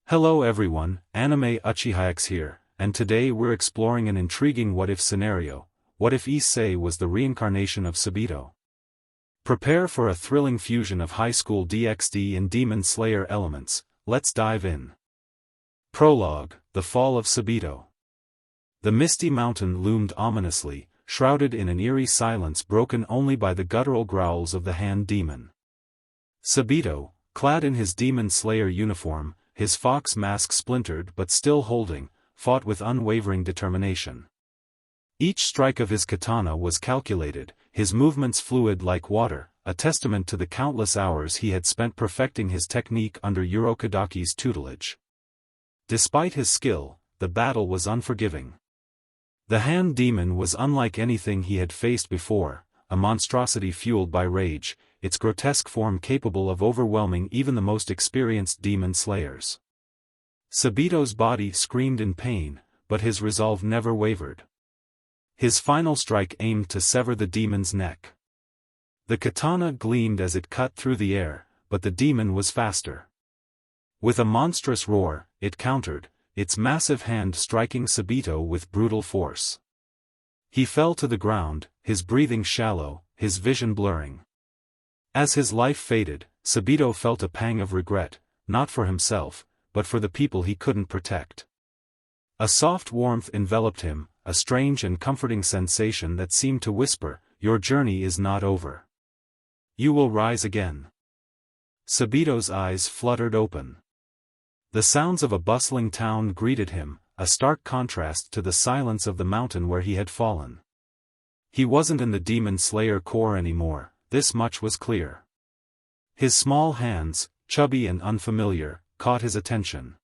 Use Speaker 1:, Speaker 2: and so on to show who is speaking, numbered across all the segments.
Speaker 1: Hello everyone, Anime Uchihayax here, and today we're exploring an intriguing what-if scenario. What if Issei was the reincarnation of Sabito? Prepare for a thrilling fusion of high school DxD and Demon Slayer elements. Let's dive in. Prologue: The Fall of Sabito. The misty mountain loomed ominously, shrouded in an eerie silence broken only by the guttural growls of the hand demon. Sabito, clad in his Demon Slayer uniform, his fox mask splintered but still holding, fought with unwavering determination. Each strike of his katana was calculated, his movements fluid like water, a testament to the countless hours he had spent perfecting his technique under Urokadaki's tutelage. Despite his skill, the battle was unforgiving. The hand demon was unlike anything he had faced before, a monstrosity fueled by rage, its grotesque form capable of overwhelming even the most experienced demon slayers. Sabito's body screamed in pain, but his resolve never wavered. His final strike aimed to sever the demon's neck. The katana gleamed as it cut through the air, but the demon was faster. With a monstrous roar, it countered, its massive hand striking Sabito with brutal force. He fell to the ground, his breathing shallow, his vision blurring. As his life faded, Sabito felt a pang of regret, not for himself, but for the people he couldn't protect. A soft warmth enveloped him, a strange and comforting sensation that seemed to whisper, "Your journey is not over. You will rise again." Sabito's eyes fluttered open. The sounds of a bustling town greeted him, a stark contrast to the silence of the mountain where he had fallen. He wasn't in the Demon Slayer Corps anymore. This much was clear. His small hands, chubby and unfamiliar, caught his attention.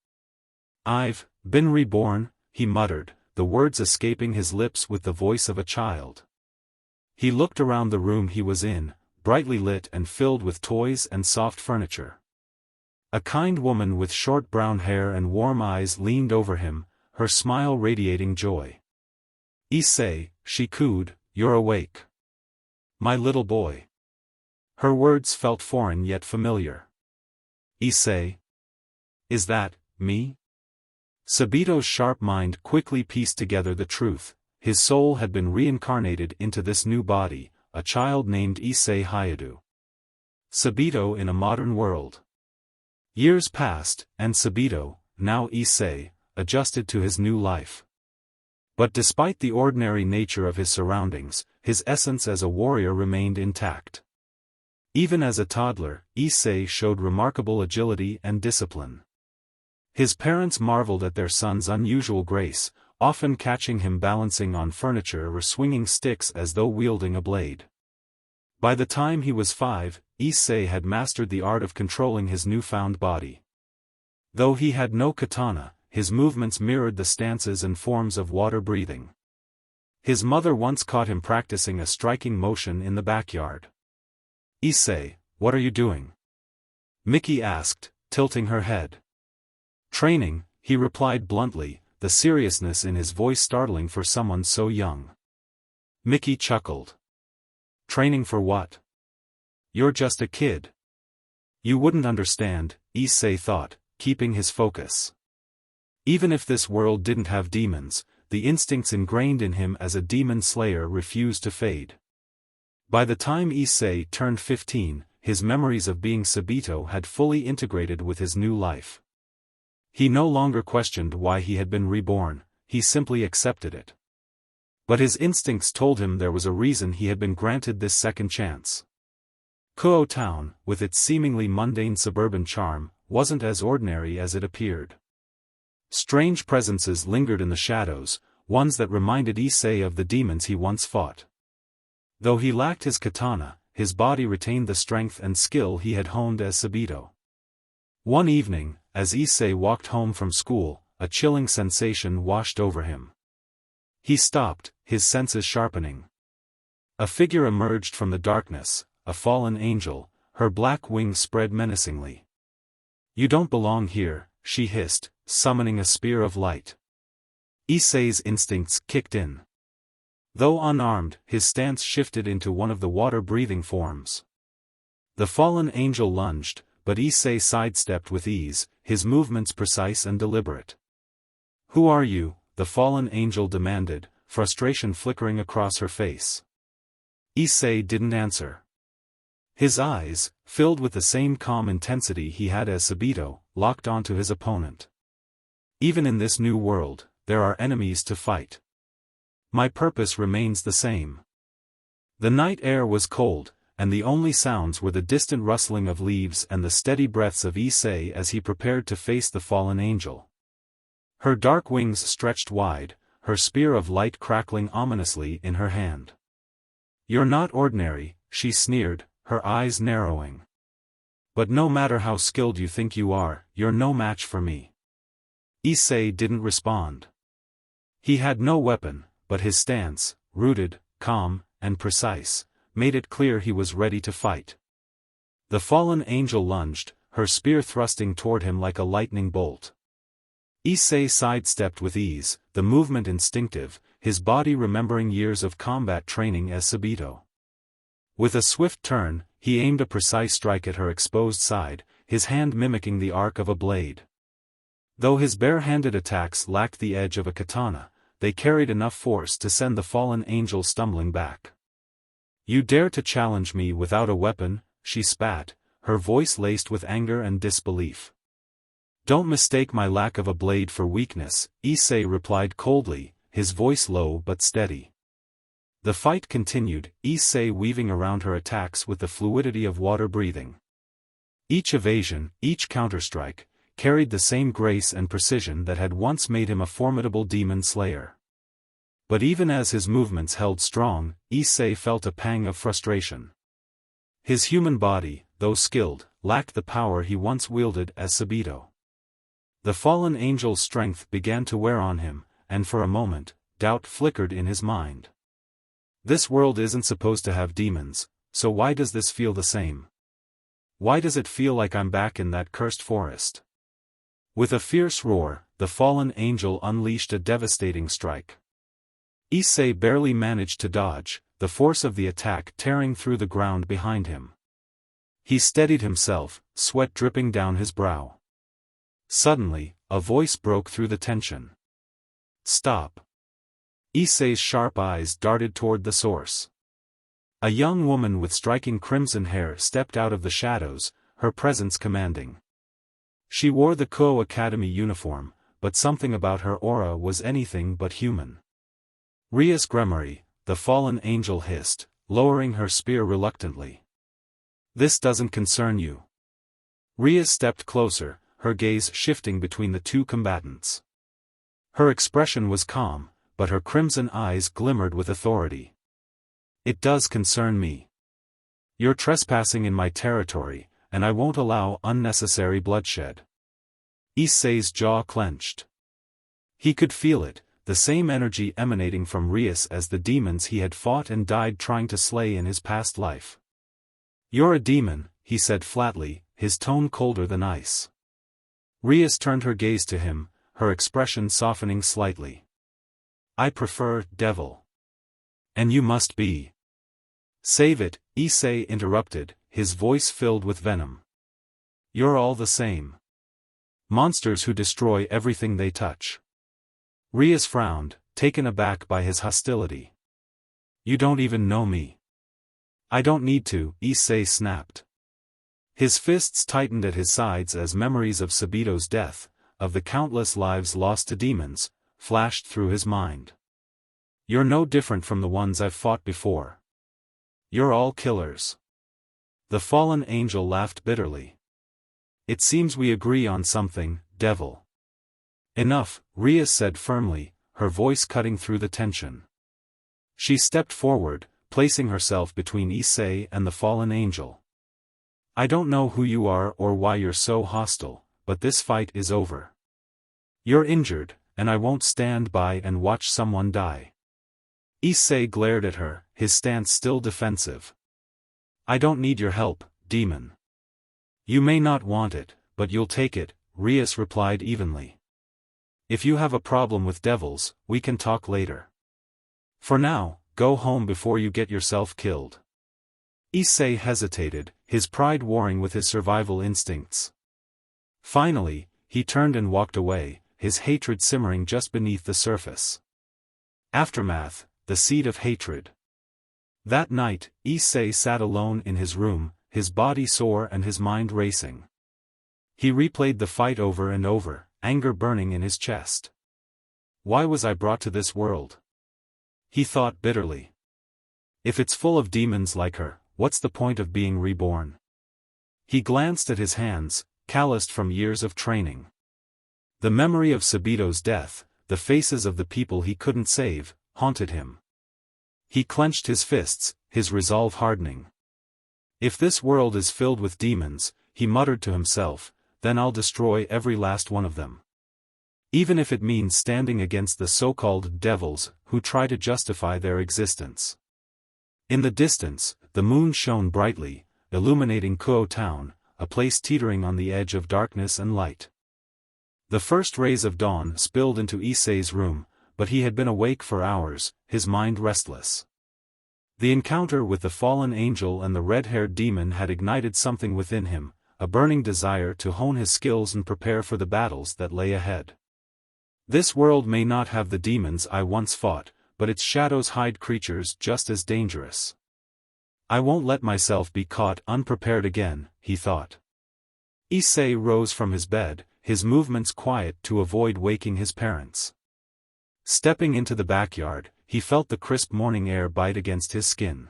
Speaker 1: "I've been reborn," he muttered, the words escaping his lips with the voice of a child. He looked around the room he was in, brightly lit and filled with toys and soft furniture. A kind woman with short brown hair and warm eyes leaned over him, her smile radiating joy. "Issei," she cooed, "you're awake. My little boy." Her words felt foreign yet familiar. "Issei? Is that me?" Sabito's sharp mind quickly pieced together the truth. His soul had been reincarnated into this new body, a child named Issei Hayadu. Sabito in a modern world. Years passed, and Sabito, now Issei, adjusted to his new life. But despite the ordinary nature of his surroundings, his essence as a warrior remained intact. Even as a toddler, Issei showed remarkable agility and discipline. His parents marveled at their son's unusual grace, often catching him balancing on furniture or swinging sticks as though wielding a blade. By the time he was 5, Issei had mastered the art of controlling his newfound body. Though he had no katana, his movements mirrored the stances and forms of water breathing. His mother once caught him practicing a striking motion in the backyard. "Issei, what are you doing?" Miki asked, tilting her head. "Training," he replied bluntly, the seriousness in his voice startling for someone so young. Miki chuckled. "Training for what? You're just a kid." "You wouldn't understand," Issei thought, keeping his focus. Even if this world didn't have demons, the instincts ingrained in him as a demon slayer refused to fade. By the time Issei turned 15, his memories of being Sabito had fully integrated with his new life. He no longer questioned why he had been reborn, he simply accepted it. But his instincts told him there was a reason he had been granted this second chance. Kuo Town, with its seemingly mundane suburban charm, wasn't as ordinary as it appeared. Strange presences lingered in the shadows, ones that reminded Issei of the demons he once fought. Though he lacked his katana, his body retained the strength and skill he had honed as Sabito. One evening, as Issei walked home from school, a chilling sensation washed over him. He stopped, his senses sharpening. A figure emerged from the darkness, a fallen angel, her black wings spread menacingly. "You don't belong here," she hissed, summoning a spear of light. Issei's instincts kicked in. Though unarmed, his stance shifted into one of the water-breathing forms. The fallen angel lunged, but Issei sidestepped with ease, his movements precise and deliberate. "Who are you?" the fallen angel demanded, frustration flickering across her face. Issei didn't answer. His eyes, filled with the same calm intensity he had as Sabito, locked onto his opponent. "Even in this new world, there are enemies to fight. My purpose remains the same." The night air was cold, and the only sounds were the distant rustling of leaves and the steady breaths of Issei as he prepared to face the fallen angel. Her dark wings stretched wide, her spear of light crackling ominously in her hand. "You're not ordinary," she sneered, her eyes narrowing. "But no matter how skilled you think you are, you're no match for me." Issei didn't respond. He had no weapon, but his stance, rooted, calm, and precise, made it clear he was ready to fight. The fallen angel lunged, her spear thrusting toward him like a lightning bolt. Issei sidestepped with ease, the movement instinctive, his body remembering years of combat training as Sabito. With a swift turn, he aimed a precise strike at her exposed side, his hand mimicking the arc of a blade. Though his bare-handed attacks lacked the edge of a katana, they carried enough force to send the fallen angel stumbling back. "You dare to challenge me without a weapon?" she spat, her voice laced with anger and disbelief. "Don't mistake my lack of a blade for weakness," Issei replied coldly, his voice low but steady. The fight continued, Issei weaving around her attacks with the fluidity of water breathing. Each evasion, each counterstrike, carried the same grace and precision that had once made him a formidable demon slayer. But even as his movements held strong, Issei felt a pang of frustration. His human body, though skilled, lacked the power he once wielded as Sabito. The fallen angel's strength began to wear on him, and for a moment, doubt flickered in his mind. This world isn't supposed to have demons, so why does this feel the same? Why does it feel like I'm back in that cursed forest? With a fierce roar, the fallen angel unleashed a devastating strike. Issei barely managed to dodge, the force of the attack tearing through the ground behind him. He steadied himself, sweat dripping down his brow. Suddenly, a voice broke through the tension. "Stop!" Issei's sharp eyes darted toward the source. A young woman with striking crimson hair stepped out of the shadows, her presence commanding. She wore the Ko Academy uniform, but something about her aura was anything but human. "Rias Gremory," the fallen angel hissed, lowering her spear reluctantly. "This doesn't concern you." Rias stepped closer, her gaze shifting between the two combatants. Her expression was calm, but her crimson eyes glimmered with authority. "It does concern me. You're trespassing in my territory, and I won't allow unnecessary bloodshed." Issei's jaw clenched. He could feel it, the same energy emanating from Rias as the demons he had fought and died trying to slay in his past life. "You're a demon," he said flatly, his tone colder than ice. Rias turned her gaze to him, her expression softening slightly. "I prefer devil. And you must be." "Save it," Issei interrupted, his voice filled with venom. "You're all the same. Monsters who destroy everything they touch." Rias frowned, taken aback by his hostility. "You don't even know me." "I don't need to," Issei snapped. His fists tightened at his sides as memories of Sabito's death, of the countless lives lost to demons, flashed through his mind. "You're no different from the ones I've fought before. You're all killers." The fallen angel laughed bitterly. "It seems we agree on something, devil." "Enough," Rias said firmly, her voice cutting through the tension. She stepped forward, placing herself between Issei and the fallen angel. "I don't know who you are or why you're so hostile, but this fight is over. You're injured, and I won't stand by and watch someone die." Issei glared at her, his stance still defensive. "I don't need your help, demon." "You may not want it, but you'll take it," Rias replied evenly. "If you have a problem with devils, we can talk later. For now, go home before you get yourself killed." Issei hesitated, his pride warring with his survival instincts. Finally, he turned and walked away, his hatred simmering just beneath the surface. Aftermath, the seed of hatred. That night, Issei sat alone in his room, his body sore and his mind racing. He replayed the fight over and over, anger burning in his chest. Why was I brought to this world? He thought bitterly. If it's full of demons like her, what's the point of being reborn? He glanced at his hands, calloused from years of training. The memory of Sabito's death, the faces of the people he couldn't save, haunted him. He clenched his fists, his resolve hardening. If this world is filled with demons, he muttered to himself, then I'll destroy every last one of them. Even if it means standing against the so-called devils, who try to justify their existence. In the distance, the moon shone brightly, illuminating Kuo town, a place teetering on the edge of darkness and light. The first rays of dawn spilled into Issei's room, but he had been awake for hours, his mind restless. The encounter with the fallen angel and the red-haired demon had ignited something within him, a burning desire to hone his skills and prepare for the battles that lay ahead. This world may not have the demons I once fought, but its shadows hide creatures just as dangerous. I won't let myself be caught unprepared again, he thought. Issei rose from his bed, his movements quiet to avoid waking his parents. Stepping into the backyard, he felt the crisp morning air bite against his skin.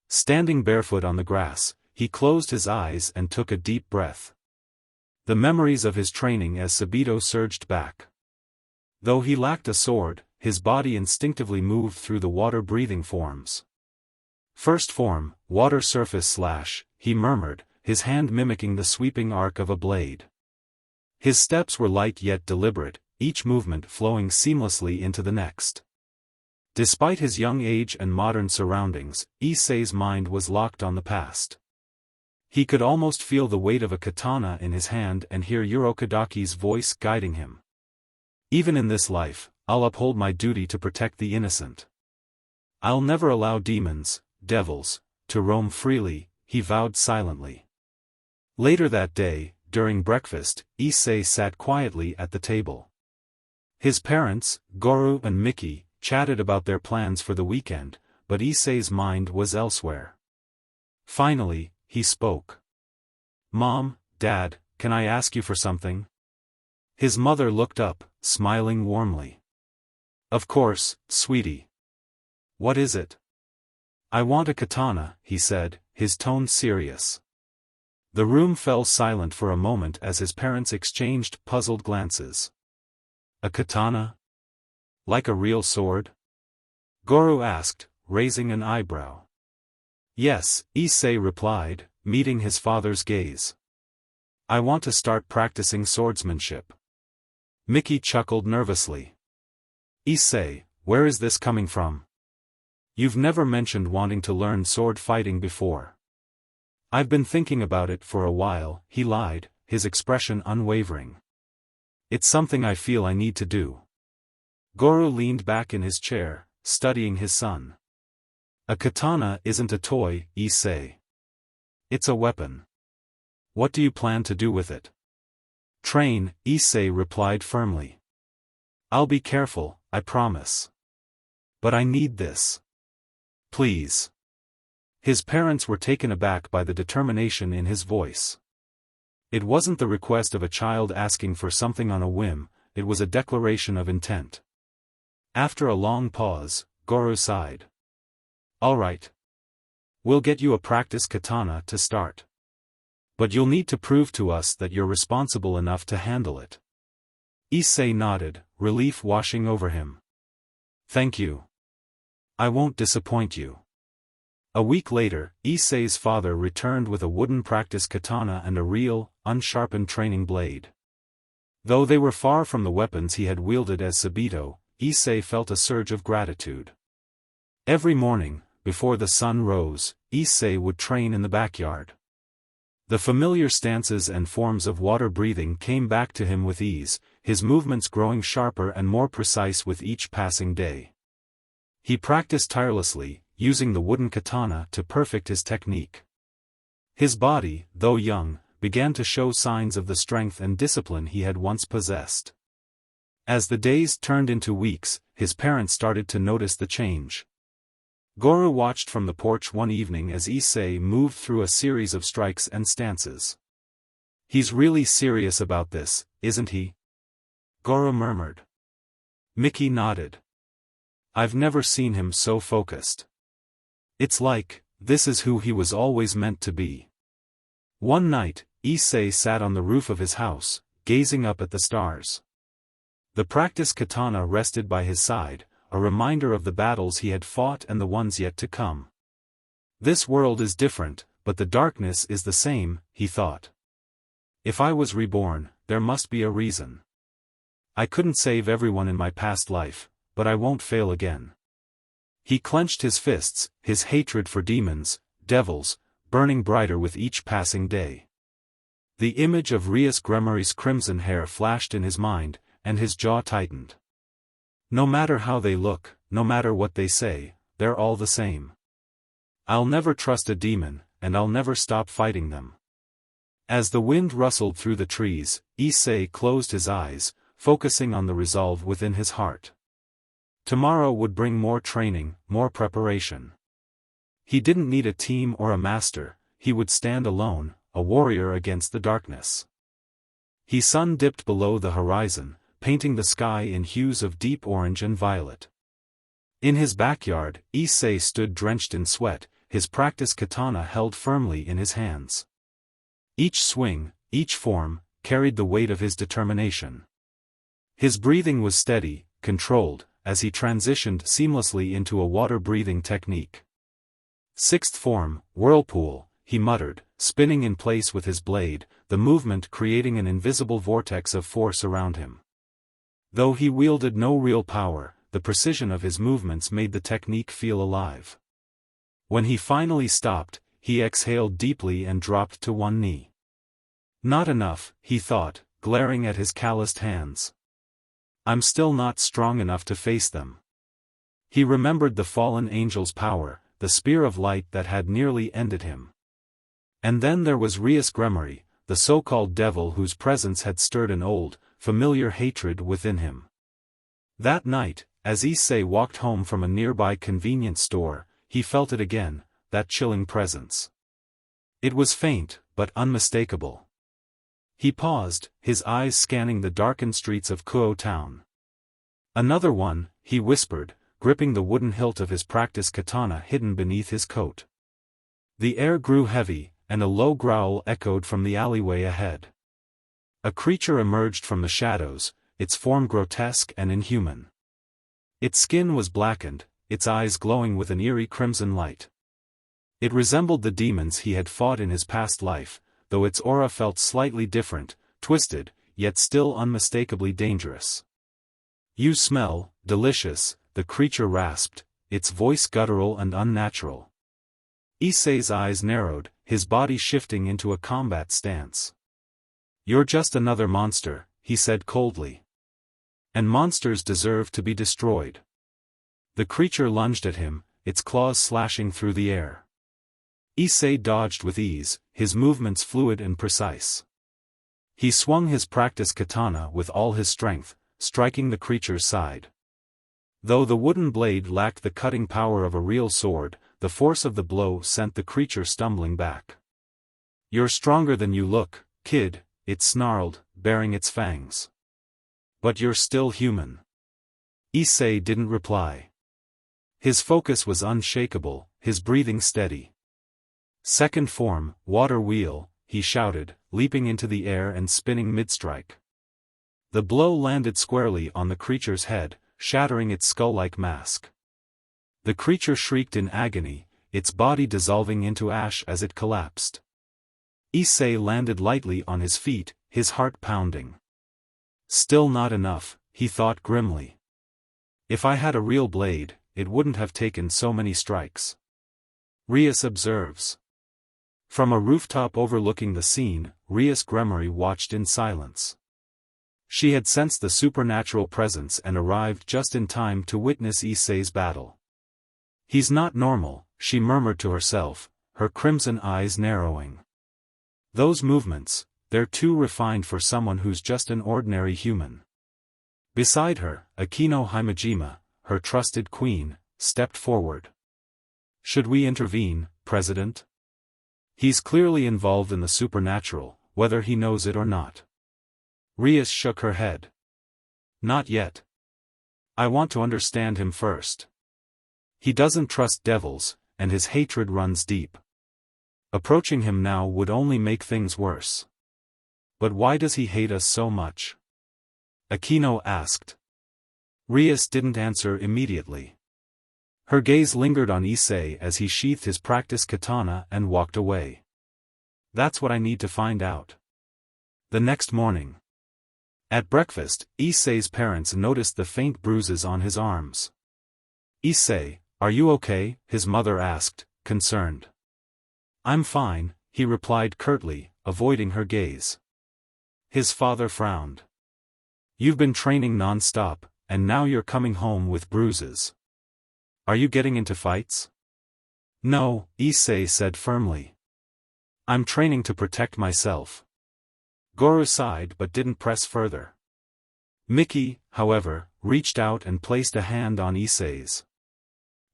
Speaker 1: Standing barefoot on the grass, he closed his eyes and took a deep breath. The memories of his training as Sabito surged back. Though he lacked a sword, his body instinctively moved through the water-breathing forms. First form, water surface slash, he murmured, his hand mimicking the sweeping arc of a blade. His steps were light yet deliberate, each movement flowing seamlessly into the next. Despite his young age and modern surroundings, Issei's mind was locked on the past. He could almost feel the weight of a katana in his hand and hear Urokadaki's voice guiding him. Even in this life, I'll uphold my duty to protect the innocent. I'll never allow demons, devils, to roam freely, he vowed silently. Later that day, during breakfast, Issei sat quietly at the table. His parents, Goro and Miki, chatted about their plans for the weekend, but Issei's mind was elsewhere. Finally, he spoke. Mom, Dad, can I ask you for something? His mother looked up, smiling warmly. Of course, sweetie. What is it? I want a katana, he said, his tone serious. The room fell silent for a moment as his parents exchanged puzzled glances. A katana? Like a real sword? Goro asked, raising an eyebrow. Yes, Issei replied, meeting his father's gaze. I want to start practicing swordsmanship. Miki chuckled nervously. Issei, where is this coming from? You've never mentioned wanting to learn sword fighting before. I've been thinking about it for a while, he lied, his expression unwavering. It's something I feel I need to do. Goro leaned back in his chair, studying his son. A katana isn't a toy, Issei. It's a weapon. What do you plan to do with it? Train, Issei replied firmly. I'll be careful, I promise. But I need this. Please. His parents were taken aback by the determination in his voice. It wasn't the request of a child asking for something on a whim, it was a declaration of intent. After a long pause, Goro sighed. All right. We'll get you a practice katana to start. But you'll need to prove to us that you're responsible enough to handle it. Issei nodded, relief washing over him. Thank you. I won't disappoint you. A week later, Issei's father returned with a wooden practice katana and a real, unsharpened training blade. Though they were far from the weapons he had wielded as Sabito, Issei felt a surge of gratitude. Every morning, before the sun rose, Issei would train in the backyard. The familiar stances and forms of water breathing came back to him with ease, his movements growing sharper and more precise with each passing day. He practiced tirelessly, using the wooden katana to perfect his technique. His body, though young, began to show signs of the strength and discipline he had once possessed. As the days turned into weeks, his parents started to notice the change. Goro watched from the porch one evening as Issei moved through a series of strikes and stances. "He's really serious about this, isn't he?" Goro murmured. Mickey nodded. "I've never seen him so focused. It's like, this is who he was always meant to be." One night, Issei sat on the roof of his house, gazing up at the stars. The practice katana rested by his side, a reminder of the battles he had fought and the ones yet to come. "This world is different, but the darkness is the same," he thought. "If I was reborn, there must be a reason. I couldn't save everyone in my past life, but I won't fail again." He clenched his fists, his hatred for demons, devils, burning brighter with each passing day. The image of Rias Gremory's crimson hair flashed in his mind, and his jaw tightened. No matter how they look, no matter what they say, they're all the same. I'll never trust a demon, and I'll never stop fighting them. As the wind rustled through the trees, Issei closed his eyes, focusing on the resolve within his heart. Tomorrow would bring more training, more preparation. He didn't need a team or a master, he would stand alone, a warrior against the darkness. The sun dipped below the horizon, painting the sky in hues of deep orange and violet. In his backyard, Issei stood drenched in sweat, his practice katana held firmly in his hands. Each swing, each form, carried the weight of his determination. His breathing was steady, controlled, as he transitioned seamlessly into a water-breathing technique. "Sixth form, whirlpool," he muttered, spinning in place with his blade, the movement creating an invisible vortex of force around him. Though he wielded no real power, the precision of his movements made the technique feel alive. When he finally stopped, he exhaled deeply and dropped to one knee. Not enough, he thought, glaring at his calloused hands. I'm still not strong enough to face them. He remembered the fallen angel's power, the spear of light that had nearly ended him. And then there was Rias Gremory, the so-called devil whose presence had stirred an old, familiar hatred within him. That night, as Issei walked home from a nearby convenience store, he felt it again, that chilling presence. It was faint, but unmistakable. He paused, his eyes scanning the darkened streets of Kuo town. "Another one," he whispered, gripping the wooden hilt of his practice katana hidden beneath his coat. The air grew heavy, and a low growl echoed from the alleyway ahead. A creature emerged from the shadows, its form grotesque and inhuman. Its skin was blackened, its eyes glowing with an eerie crimson light. It resembled the demons he had fought in his past life, though its aura felt slightly different, twisted, yet still unmistakably dangerous. "You smell delicious," the creature rasped, its voice guttural and unnatural. Issei's eyes narrowed, his body shifting into a combat stance. "You're just another monster," he said coldly. "And monsters deserve to be destroyed." The creature lunged at him, its claws slashing through the air. Issei dodged with ease, his movements fluid and precise. He swung his practice katana with all his strength, striking the creature's side. Though the wooden blade lacked the cutting power of a real sword, the force of the blow sent the creature stumbling back. "You're stronger than you look, kid," it snarled, baring its fangs. "But you're still human." Issei didn't reply. His focus was unshakable, his breathing steady. "Second form, water wheel," he shouted, leaping into the air and spinning mid-strike. The blow landed squarely on the creature's head, shattering its skull-like mask. The creature shrieked in agony, its body dissolving into ash as it collapsed. Issei landed lightly on his feet, his heart pounding. Still not enough, he thought grimly. If I had a real blade, it wouldn't have taken so many strikes. Rias observes. From a rooftop overlooking the scene, Rias Gremory watched in silence. She had sensed the supernatural presence and arrived just in time to witness Issei's battle. "He's not normal," she murmured to herself, her crimson eyes narrowing. Those movements, they're too refined for someone who's just an ordinary human. Beside her, Akino Himejima, her trusted queen, stepped forward. Should we intervene, President? He's clearly involved in the supernatural, whether he knows it or not. Rias shook her head. Not yet. I want to understand him first. He doesn't trust devils, and his hatred runs deep. Approaching him now would only make things worse. But why does he hate us so much? Akino asked. Rias didn't answer immediately. Her gaze lingered on Issei as he sheathed his practice katana and walked away. That's what I need to find out. The next morning. At breakfast, Issei's parents noticed the faint bruises on his arms. Issei, are you okay? His mother asked, concerned. I'm fine, he replied curtly, avoiding her gaze. His father frowned. You've been training non-stop, and now you're coming home with bruises. Are you getting into fights? No, Issei said firmly. I'm training to protect myself. Goro sighed but didn't press further. Miki, however, reached out and placed a hand on Issei's.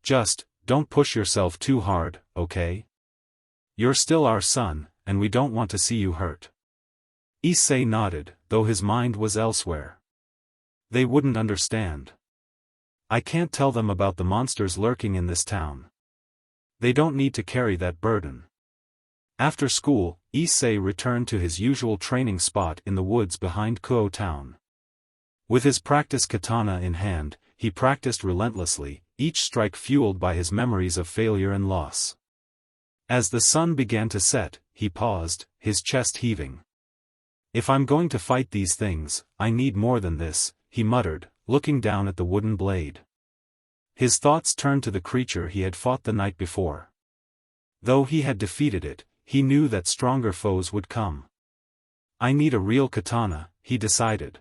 Speaker 1: Just, don't push yourself too hard, okay? You're still our son, and we don't want to see you hurt. Issei nodded, though his mind was elsewhere. They wouldn't understand. I can't tell them about the monsters lurking in this town. They don't need to carry that burden. After school, Issei returned to his usual training spot in the woods behind Kuo town. With his practice katana in hand, he practiced relentlessly, each strike fueled by his memories of failure and loss. As the sun began to set, he paused, his chest heaving. If I'm going to fight these things, I need more than this, he muttered, looking down at the wooden blade. His thoughts turned to the creature he had fought the night before. Though he had defeated it, he knew that stronger foes would come. I need a real katana, he decided.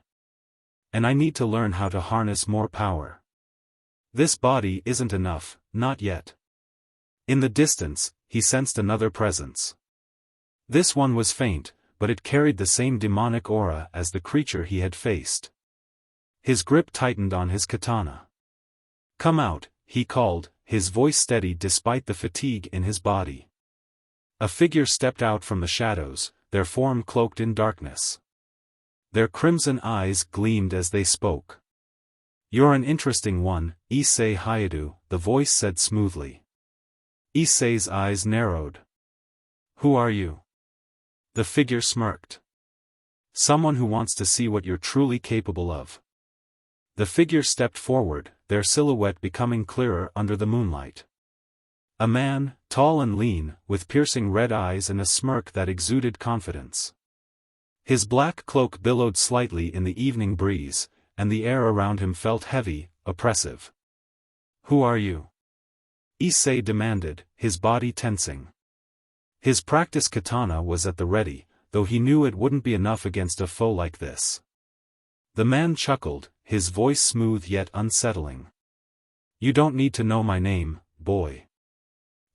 Speaker 1: And I need to learn how to harness more power. This body isn't enough, not yet. In the distance, he sensed another presence. This one was faint, but it carried the same demonic aura as the creature he had faced. His grip tightened on his katana. Come out, he called, his voice steady despite the fatigue in his body. A figure stepped out from the shadows, their form cloaked in darkness. Their crimson eyes gleamed as they spoke. You're an interesting one, Issei Hayadu, the voice said smoothly. Issei's eyes narrowed. Who are you? The figure smirked. Someone who wants to see what you're truly capable of. The figure stepped forward, their silhouette becoming clearer under the moonlight. A man, tall and lean, with piercing red eyes and a smirk that exuded confidence. His black cloak billowed slightly in the evening breeze, and the air around him felt heavy, oppressive. Who are you? Issei demanded, his body tensing. His practice katana was at the ready, though he knew it wouldn't be enough against a foe like this. The man chuckled, his voice smooth yet unsettling. You don't need to know my name, boy.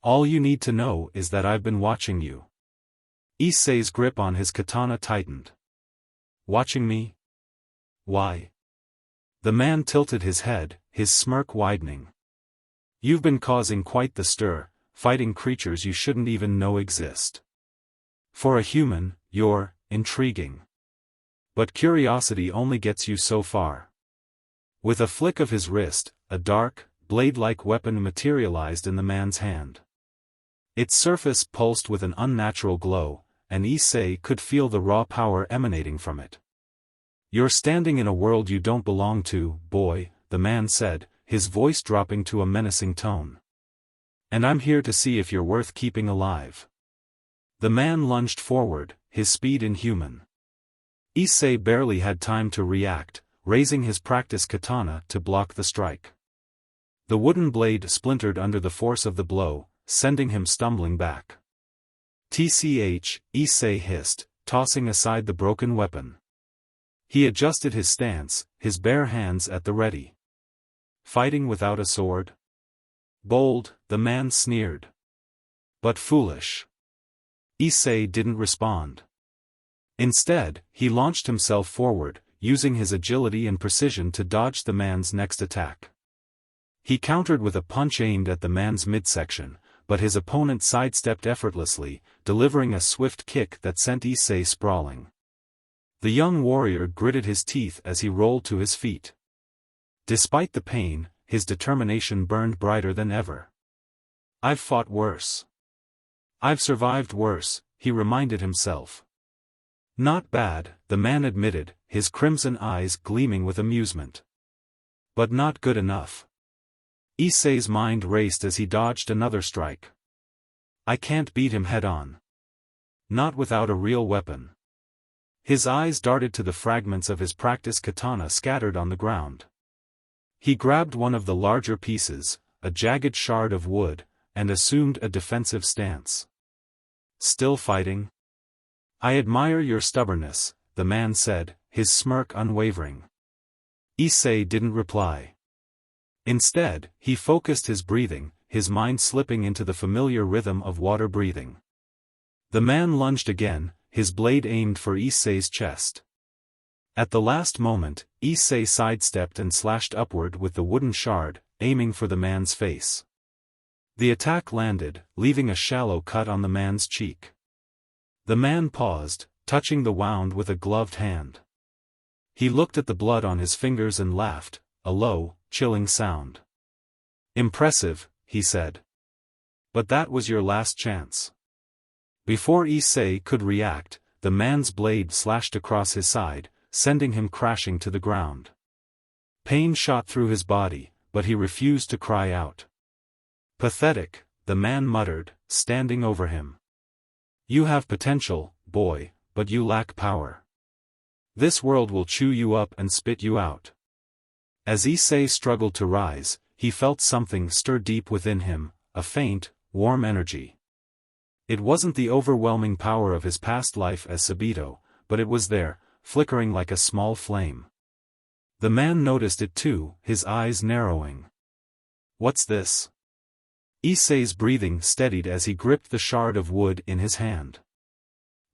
Speaker 1: All you need to know is that I've been watching you. Issei's grip on his katana tightened. Watching me? Why? The man tilted his head, his smirk widening. You've been causing quite the stir, fighting creatures you shouldn't even know exist. For a human, you're intriguing. But curiosity only gets you so far. With a flick of his wrist, a dark, blade-like weapon materialized in the man's hand. Its surface pulsed with an unnatural glow, and Issei could feel the raw power emanating from it. You're standing in a world you don't belong to, boy, the man said, his voice dropping to a menacing tone. And I'm here to see if you're worth keeping alive. The man lunged forward, his speed inhuman. Issei barely had time to react, raising his practice katana to block the strike. The wooden blade splintered under the force of the blow, sending him stumbling back. Tch, Issei hissed, tossing aside the broken weapon. He adjusted his stance, his bare hands at the ready. Fighting without a sword? Bold, the man sneered. But foolish. Issei didn't respond. Instead, he launched himself forward, using his agility and precision to dodge the man's next attack. He countered with a punch aimed at the man's midsection, but his opponent sidestepped effortlessly, delivering a swift kick that sent Issei sprawling. The young warrior gritted his teeth as he rolled to his feet. Despite the pain, his determination burned brighter than ever. "I've fought worse. I've survived worse," he reminded himself. "Not bad," the man admitted, his crimson eyes gleaming with amusement. "But not good enough." Issei's mind raced as he dodged another strike. "I can't beat him head-on. Not without a real weapon." His eyes darted to the fragments of his practice katana scattered on the ground. He grabbed one of the larger pieces, a jagged shard of wood, and assumed a defensive stance. "Still fighting? I admire your stubbornness," the man said, his smirk unwavering. Issei didn't reply. Instead, he focused his breathing, his mind slipping into the familiar rhythm of water breathing. The man lunged again, his blade aimed for Issei's chest. At the last moment, Issei sidestepped and slashed upward with the wooden shard, aiming for the man's face. The attack landed, leaving a shallow cut on the man's cheek. The man paused, touching the wound with a gloved hand. He looked at the blood on his fingers and laughed, a low, chilling sound. "Impressive," he said. "But that was your last chance." Before Issei could react, the man's blade slashed across his side, sending him crashing to the ground. Pain shot through his body, but he refused to cry out. "Pathetic," the man muttered, standing over him. "You have potential, boy, but you lack power. This world will chew you up and spit you out." As Issei struggled to rise, he felt something stir deep within him, a faint, warm energy. It wasn't the overwhelming power of his past life as Sabito, but it was there, flickering like a small flame. The man noticed it too, his eyes narrowing. "What's this?" Issei's breathing steadied as he gripped the shard of wood in his hand.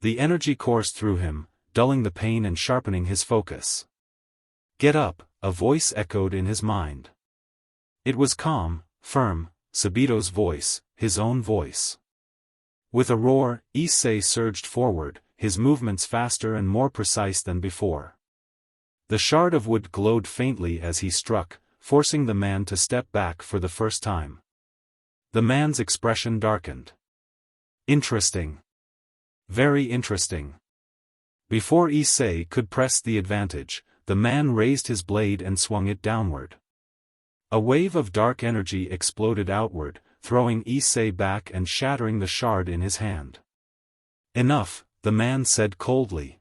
Speaker 1: The energy coursed through him, dulling the pain and sharpening his focus. "Get up," a voice echoed in his mind. It was calm, firm, Sabito's voice, his own voice. With a roar, Issei surged forward, his movements faster and more precise than before. The shard of wood glowed faintly as he struck, forcing the man to step back for the first time. The man's expression darkened. "Interesting. Very interesting." Before Issei could press the advantage, the man raised his blade and swung it downward. A wave of dark energy exploded outward, throwing Issei back and shattering the shard in his hand. "Enough," the man said coldly.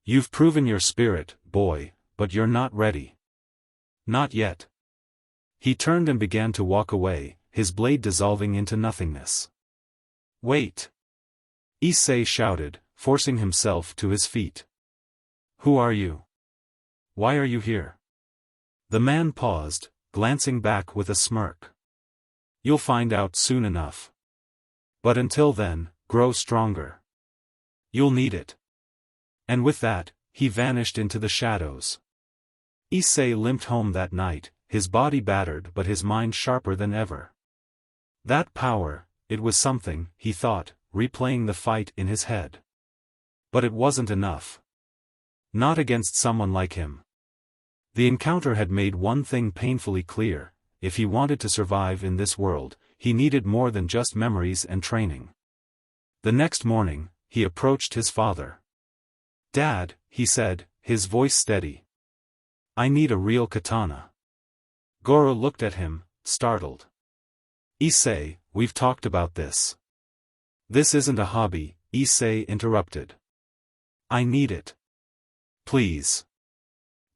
Speaker 1: "You've proven your spirit, boy, but you're not ready. Not yet." He turned and began to walk away, his blade dissolving into nothingness. "Wait!" Issei shouted, forcing himself to his feet. "Who are you? Why are you here?" The man paused, glancing back with a smirk. "You'll find out soon enough. But until then, grow stronger. You'll need it." And with that, he vanished into the shadows. Issei limped home that night, his body battered but his mind sharper than ever. That power, it was something, he thought, replaying the fight in his head. But it wasn't enough. Not against someone like him. The encounter had made one thing painfully clear: if he wanted to survive in this world, he needed more than just memories and training. The next morning, he approached his father. "Dad," he said, his voice steady. "I need a real katana." Goro looked at him, startled. "Issei, we've talked about this." "This isn't a hobby," Issei interrupted. "I need it. Please."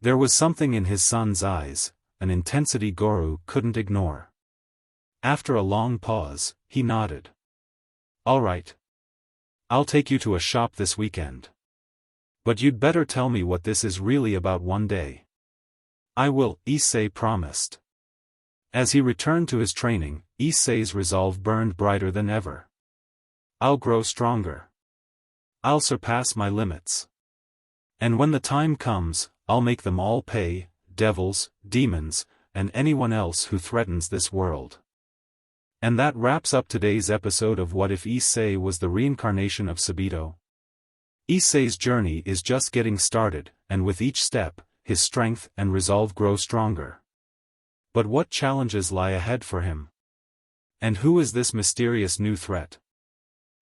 Speaker 1: There was something in his son's eyes, an intensity Goro couldn't ignore. After a long pause, he nodded. "All right. I'll take you to a shop this weekend. But you'd better tell me what this is really about one day." "I will," Issei promised. As he returned to his training, Issei's resolve burned brighter than ever. I'll grow stronger. I'll surpass my limits. And when the time comes, I'll make them all pay, devils, demons, and anyone else who threatens this world. And that wraps up today's episode of What If Issei Was the Reincarnation of Sabito? Issei's journey is just getting started, and with each step, his strength and resolve grow stronger. But what challenges lie ahead for him? And who is this mysterious new threat?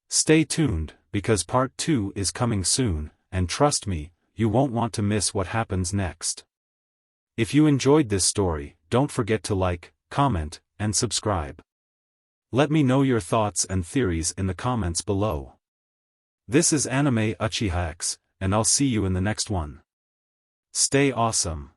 Speaker 1: Stay tuned, because part 2 is coming soon, and trust me, you won't want to miss what happens next. If you enjoyed this story, don't forget to like, comment, and subscribe. Let me know your thoughts and theories in the comments below. This is Anime Uchiha X, and I'll see you in the next one. Stay awesome.